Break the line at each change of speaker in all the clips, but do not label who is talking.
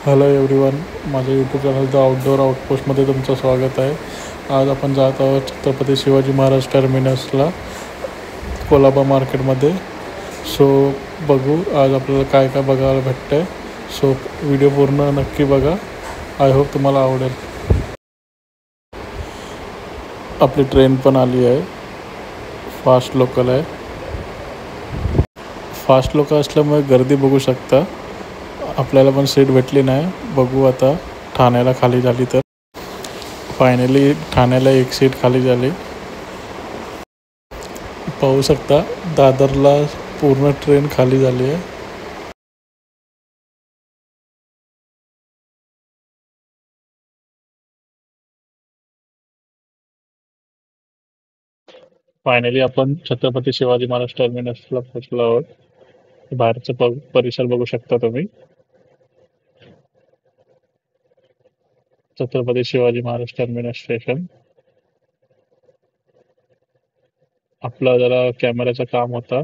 Hello everyone, माझ्या YouTube channel the outdoor आउटपोस्टमध्ये तुमचं स्वागत आहे. आज आपण जात आहोत छत्रपती शिवाजी महाराज टर्मिनसला, कोलाबा मार्केटमध्ये. सो बघू आज आपल्याला काय काय बघायला भेटतं आहे. सो व्हिडिओ पूर्ण नक्की बघा. आय होप तुम्हाला आवडेल. आपली ट्रेन पण आली आहे. फास्ट लोकल आहे. फास्ट लोकल असल्यामुळे गर्दी बघू शकता. आपल्याला पण सीट भेटली नाही. बघू आता ठाण्याला खाली झाली तर. फायनली ठाण्याला एक सीट खाली झाली. पाहू शकता दादरला पूर्ण ट्रेन खाली झाली आहे. फायनली आपण छत्रपती शिवाजी महाराज टर्मिनसला पोहोचलो आहोत. बाहेरचं परिसर बघू शकता तुम्ही. Chhatrapati Shivaji Maharaj terminus station. आपला जरा कॅमेऱ्याचं काम होता,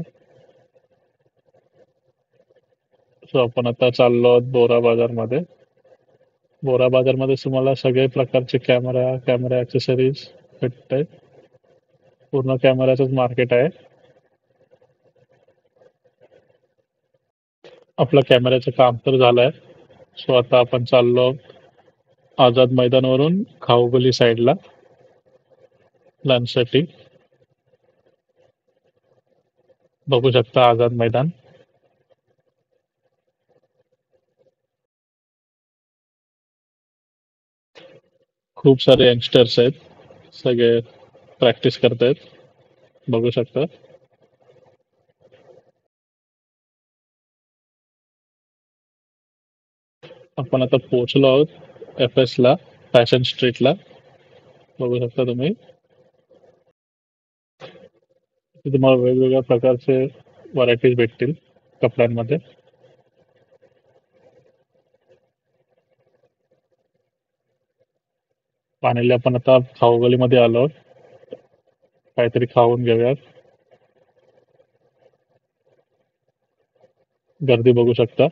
सो आपण आता चाललो आहोत बोरा बाजारमध्ये. बोरा बाजारमध्ये तुम्हाला सगळे प्रकारचे कॅमेरा ॲक्सेसरीज भेटत आहेत. पूर्ण कॅमेऱ्याचंच मार्केट आहे. आपलं कॅमेऱ्याचं काम तर झालंय. सो आता आपण चाललो आझाद मैदानवरून खाऊगली साईडला लंचसाठी. बघू शकता आझाद मैदान. खूप सारे यंगस्टर्स आहेत, सगळे प्रॅक्टिस करत आहेत. बघू शकता. आपण आता पोहोचलो आहोत FS ला, फॅशन स्ट्रीटला. बघू शकता तुम्ही. तिथे तुम्हाला वेगवेगळ्या प्रकारचे व्हरायटीज भेटतील कपड्यांमध्ये. फायनली आपण आता खाऊगलीमध्ये आलो आहोत. काहीतरी खाऊन घेऊयात. गर्दी बघू शकता.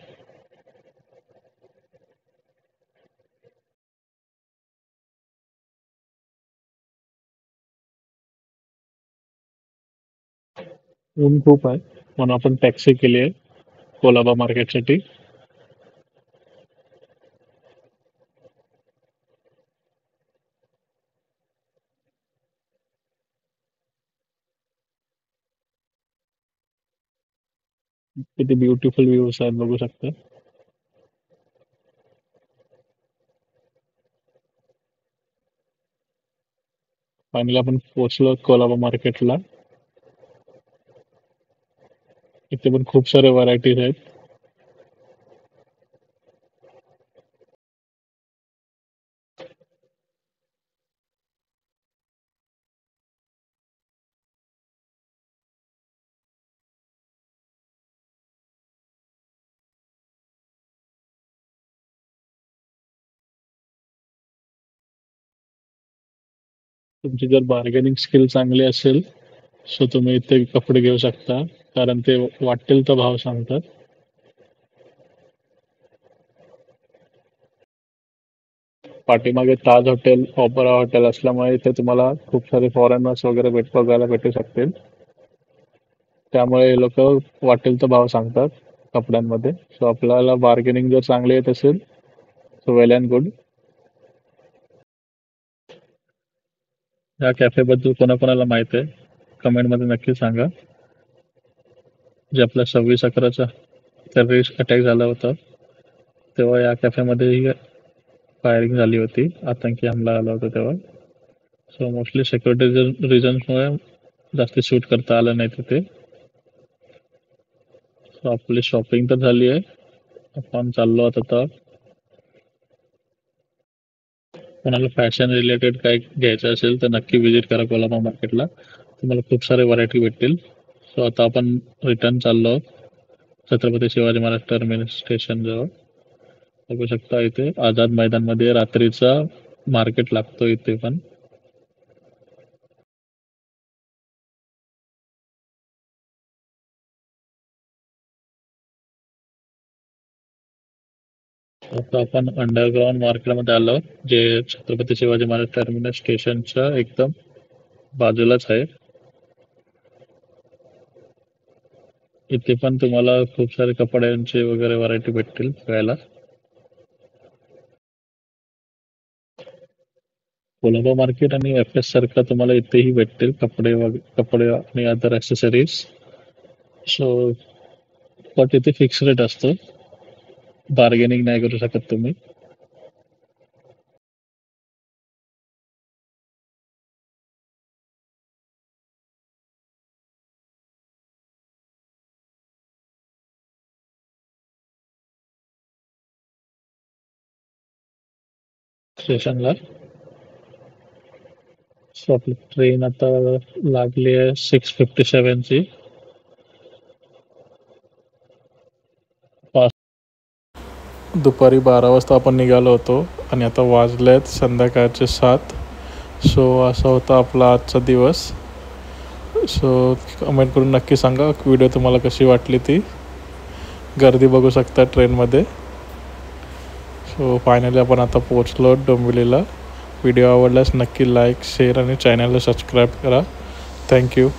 ऊन खूप आहे म्हणून आपण टॅक्सी केली आहे कोलाबा मार्केटसाठी. किती ब्युटिफुल व्ह्यूज आहेत बघू शकता. फायनली आपण पोहोचलो कोलाबा मार्केटला. इथे पण खूप सारे व्हरायटीज आहेत. तुमची जर बार्गेनिंग स्किल चांगली असेल सो तुम्ही इथे कपडे घेऊ शकता, कारण ते वाटेल तर भाव सांगतात. पाठीमागे ताज हॉटेल, ऑपरा हॉटेल असल्यामुळे इथे तुम्हाला खूप सारे फॉरेनर्स वगैरे बघायला भेटू शकतील. त्यामुळे हे लोक वाटेल तर भाव सांगतात कपड्यांमध्ये. सो आपल्याला बार्गेनिंग जर चांगली येत असेल सो वेल अँड गुड. या कॅफेबद्दल कोणाकोणाला माहित आहे कमेंटमध्ये नक्की सांगा. जे आपल्या 26/11चा टेररिस्ट अटॅक झाला होता तेव्हा या कॅफेमध्ये फायरिंग झाली होती, आतंकी हमला आला होता तेव्हा. सो मोस्टली सिक्युरिटी रिझन्समुळे जास्त शूट करता आलं नाही तिथे. सो आपली शॉपिंग तर झाली आहे. आपण चाललो आहोत आता. कोणाला फॅशन रिलेटेड काय घ्यायचं असेल तर नक्की विजिट करा कोलाबा मार्केटला. तुम्हाला खूप सारे व्हरायटी भेटतील. सो आता आपण रिटर्न चाललो आहोत छत्रपती शिवाजी महाराज टर्मिनस स्टेशन जवळ. बघू शकता इथे आझाद मैदानमध्ये रात्रीचा मार्केट लागतो इथे पण. आता आपण अंडरग्राउंड मार्केटमध्ये आलो, जे छत्रपती शिवाजी महाराज टर्मिनस स्टेशनच्या एकदम बाजूलाच आहे. इथे पण तुम्हाला खूप सारे कपड्यांचे वगैरे व्हरायटी भेटतील बघायला. कोलंबो मार्केट आणि एफ.एस सारखा तुम्हाला इथेही भेटतील कपडे आणि अदर ॲक्सेसरीज. सो बट इथे फिक्स रेट असतो, बार्गेनिंग नाही करू शकत तुम्ही. स्टेशनला सो आपली ट्रेन आता लागली आहे 6:57ची. दुपारी 12 वाजता आपण निघालो होतो आणि आता वाजले आहेत संध्याकाळचे 7. सो असा होता आपला आजचा दिवस. सो कमेंट करून नक्की सांगा व्हिडिओ तुम्हाला कशी वाटली ती. गर्दी बघू शकता ट्रेनमध्ये. सो फायनली आपण आता पोचलो डोंबिवलीला. व्हिडिओ आवडल्यास नक्की लाईक शेअर आणि चॅनलला सबस्क्राईब करा. थँक्यू.